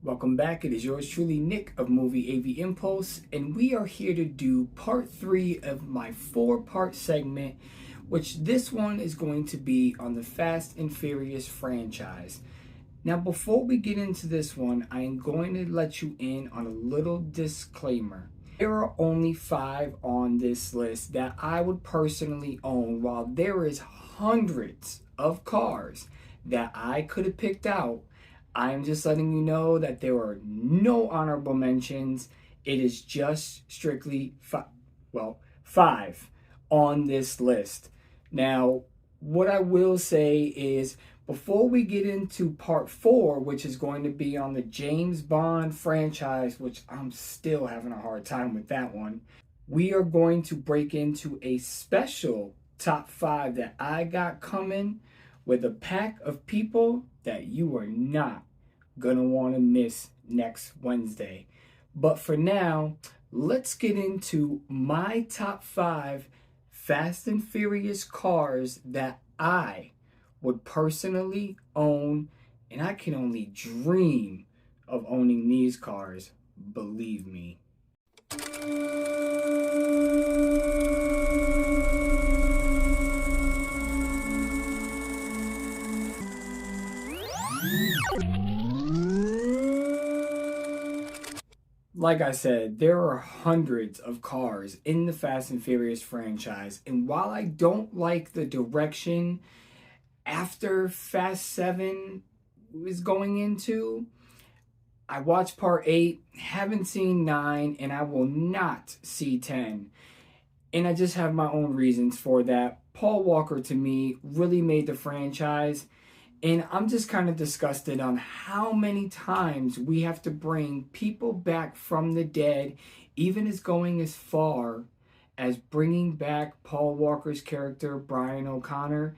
Welcome back. It is yours truly, Nick of Movie AV Impulse, and we are here to do part 3 of my 4-part segment, which this one is going to be on the Fast and Furious franchise. Now, before we get into this one, I am going to let you in on a little disclaimer. There are only 5 on this list that I would personally own, while there is hundreds of cars that I could have picked out. I'm just letting you know that there are no honorable mentions. It is just strictly 5 on this list. Now, what I will say is, before we get into part 4, which is going to be on the James Bond franchise, which I'm still having a hard time with that one, we are going to break into a special top 5 that I got coming with a pack of people that you are not gonna want to miss next Wednesday. But for now, let's get into my top 5 Fast and Furious cars that I would personally own, and I can only dream of owning these cars, believe me. Like I said, there are hundreds of cars in the Fast and Furious franchise, and while I don't like the direction after Fast 7 is going into, I watched part 8, haven't seen 9, and I will not see 10. And I just have my own reasons for that. Paul Walker, to me, really made the franchise. And I'm just kind of disgusted on how many times we have to bring people back from the dead, even as going as far as bringing back Paul Walker's character, Brian O'Connor.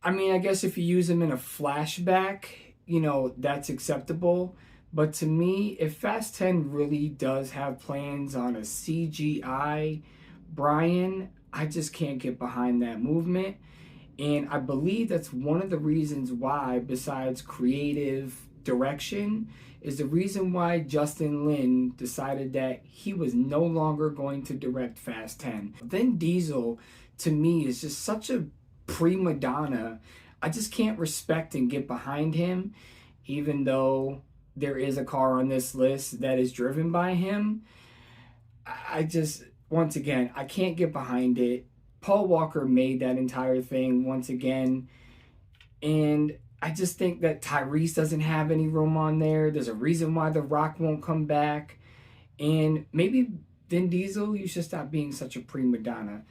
I mean, I guess if you use him in a flashback, that's acceptable. But to me, if Fast 10 really does have plans on a CGI Brian, I just can't get behind that movement. And I believe that's one of the reasons why, besides creative direction, is the reason why Justin Lin decided that he was no longer going to direct Fast 10. Vin Diesel, to me, is just such a prima donna. I just can't respect and get behind him, even though there is a car on this list that is driven by him. I just, once again, I can't get behind it. Paul Walker made that entire thing once again. And I just think that Tyrese doesn't have any room on there. There's a reason why The Rock won't come back. And maybe Vin Diesel, you should stop being such a prima donna.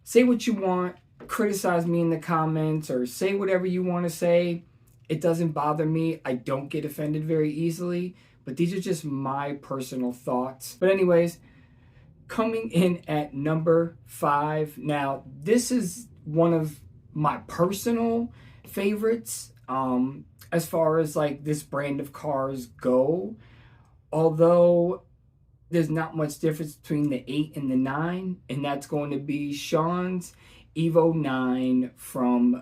Say what you want, criticize me in the comments, or say whatever you want to say. It doesn't bother me. I don't get offended very easily. But these are just my personal thoughts. But anyways, coming in at number 5. Now, this is one of my personal favorites as far as like this brand of cars go. Although there's not much difference between the 8 and the 9, and that's going to be Sean's Evo 9 from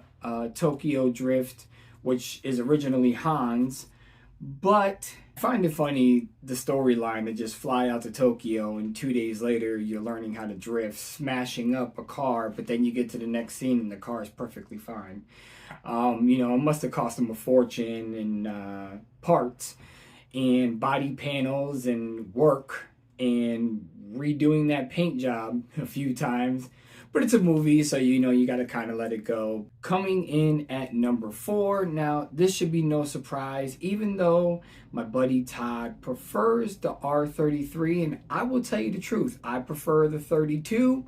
Tokyo Drift, which is originally Han's. But I find it funny, the storyline to just fly out to Tokyo and 2 days later you're learning how to drift, smashing up a car, but then you get to the next scene and the car is perfectly fine. It must have cost them a fortune in parts and body panels and work and redoing that paint job a few times. But it's a movie, so you got to kind of let it go. Coming in at number 4. Now, this should be no surprise, even though my buddy Todd prefers the R33, and I will tell you the truth, I prefer the 32.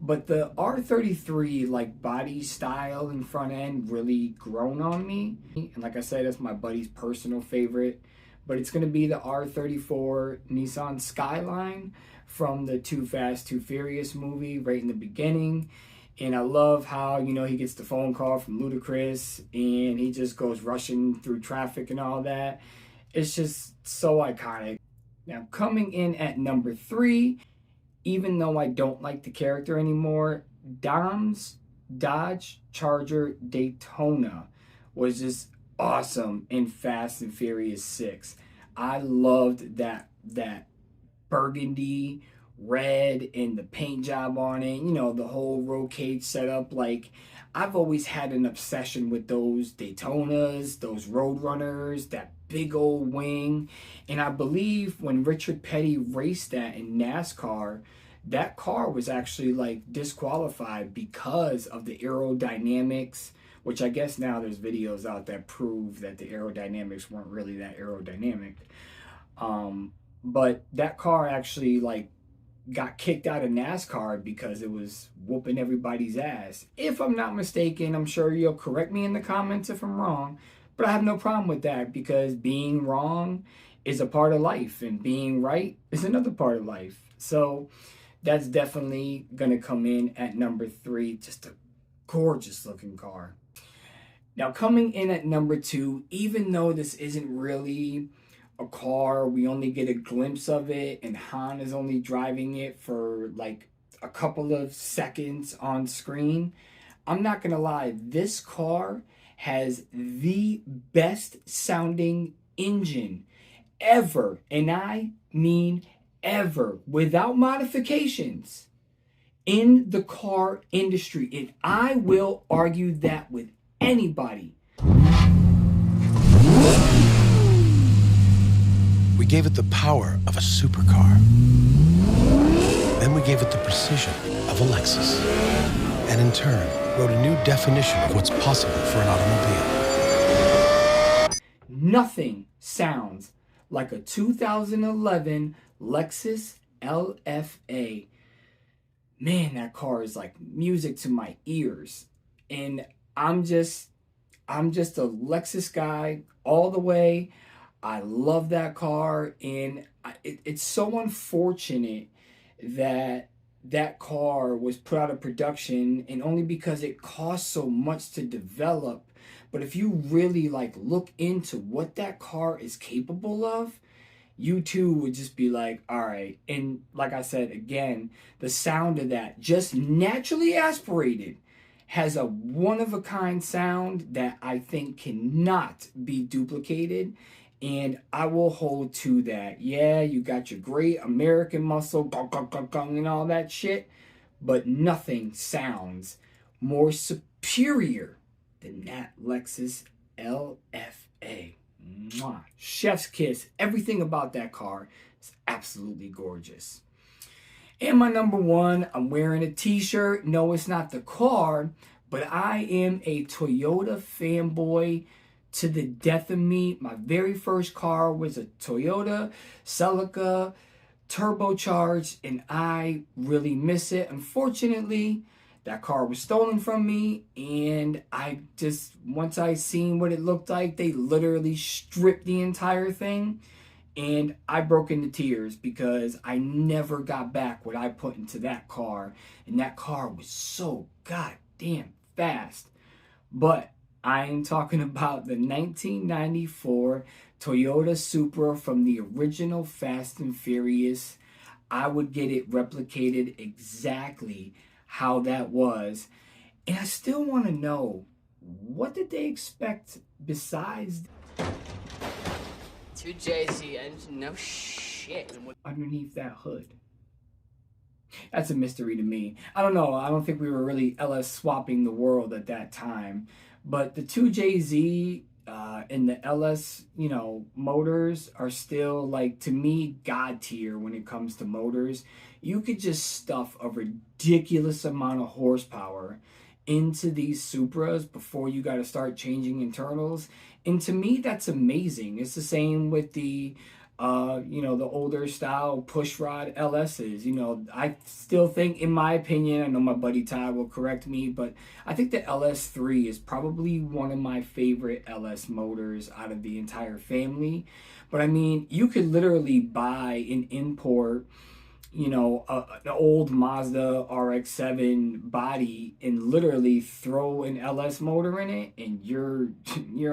But the R33, like, body style and front end really grown on me. And like I said, that's my buddy's personal favorite. But it's going to be the R34 Nissan Skyline from the Too Fast, Too Furious movie right in the beginning. And I love how, he gets the phone call from Ludacris and he just goes rushing through traffic and all that. It's just so iconic. Now, coming in at number 3, even though I don't like the character anymore, Dom's Dodge Charger Daytona was just awesome in Fast and Furious 6. I loved that burgundy red and the paint job on it, you know, the whole roll cage setup. Like, I've always had an obsession with those Daytonas, those Roadrunners, that big old wing. And I believe when Richard Petty raced that in NASCAR, that car was actually like disqualified because of the aerodynamics, which I guess now there's videos out that prove that the aerodynamics weren't really that aerodynamic. But that car actually like got kicked out of NASCAR because it was whooping everybody's ass. If I'm not mistaken, I'm sure you'll correct me in the comments if I'm wrong, but I have no problem with that because being wrong is a part of life and being right is another part of life. So that's definitely going to come in at number 3. Just a gorgeous looking car. Now, coming in at number 2, even though this isn't really a car, we only get a glimpse of it, and Han is only driving it for like a couple of seconds on screen. I'm not gonna lie, this car has the best sounding engine ever, and I mean ever, without modifications, in the car industry. And I will argue that with anybody. We gave it the power of a supercar. Then we gave it the precision of a Lexus. And in turn, wrote a new definition of what's possible for an automobile. Nothing sounds like a 2011 Lexus LFA. Man, that car is like music to my ears. And I'm just a Lexus guy all the way. I love that car, and it's so unfortunate that that car was put out of production, and only because it cost so much to develop. But if you really like look into what that car is capable of, you too would just be like, all right. And like I said again, the sound of that, just naturally aspirated, has a one-of-a-kind sound that I think cannot be duplicated. And I will hold to that. Yeah, you got your great American muscle, gong, gong, gong, gong, and all that shit, but nothing sounds more superior than that Lexus LFA. Mwah. Chef's kiss. Everything about that car is absolutely gorgeous. And my number 1, I'm wearing a t-shirt. No, it's not the car, but I am a Toyota fanboy to the death of me. My very first car was a Toyota Celica turbocharged, and I really miss it. Unfortunately, that car was stolen from me, and I just, once I seen what it looked like, they literally stripped the entire thing, and I broke into tears because I never got back what I put into that car, and that car was so goddamn fast. But I am talking about the 1994 Toyota Supra from the original Fast and Furious. I would get it replicated exactly how that was. And I still want to know, what did they expect besides 2JZ engine? No shit. underneath that hood? That's a mystery to me. I don't know. I don't think we were really LS swapping the world at that time. But the 2JZ and the LS, you know, motors are still, like, to me, God tier when it comes to motors. You could just stuff a ridiculous amount of horsepower into these Supras before you got to start changing internals. And to me, that's amazing. It's the same with the you know, the older style pushrod LSs. You know, I still think, in my opinion, I know my buddy Todd will correct me, but I think the LS3 is probably one of my favorite LS motors out of the entire family. But I mean, you could literally buy and import, you know, an old Mazda RX-7 body and literally throw an LS motor in it, and you're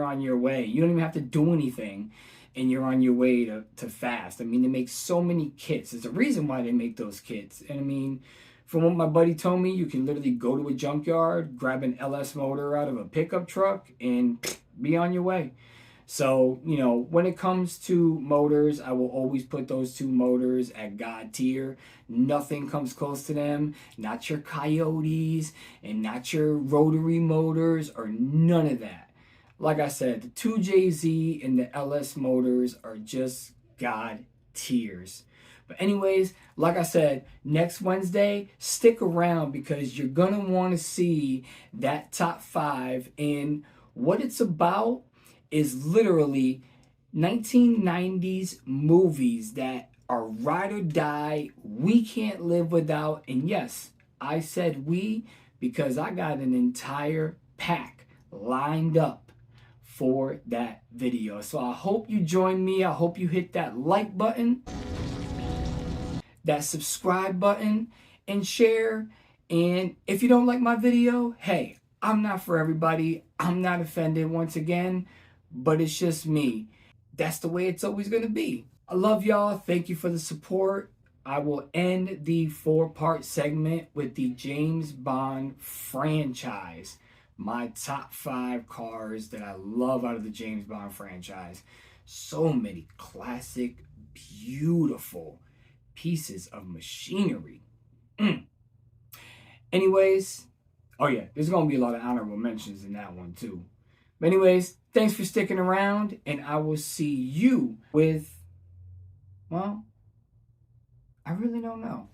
on your way. You don't even have to do anything, and you're on your way to fast. I mean, they make so many kits. There's a reason why they make those kits. And I mean, from what my buddy told me, you can literally go to a junkyard, grab an LS motor out of a pickup truck, and be on your way. So, you know, when it comes to motors, I will always put those two motors at God tier. Nothing comes close to them. Not your Coyotes and not your rotary motors or none of that. Like I said, the 2JZ and the LS motors are just God tiers. But anyways, like I said, next Wednesday, stick around because you're going to want to see that top 5. And what it's about is literally 1990s movies that are ride or die, we can't live without. And yes, I said we because I got an entire pack lined up for that video. So I hope you join me. I hope you hit that like button, that subscribe button, and share. And if you don't like my video, hey, I'm not for everybody. I'm not offended once again, but it's just me. That's the way it's always going to be. I love y'all. Thank you for the support. I will end the 4-part segment with the James Bond franchise. My top 5 cars that I love out of the James Bond franchise. So many classic, beautiful pieces of machinery. Anyways, oh yeah, there's going to be a lot of honorable mentions in that one too. But anyways, thanks for sticking around, and I will see you with, well, I really don't know.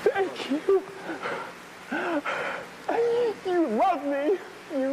Thank you. You love me. You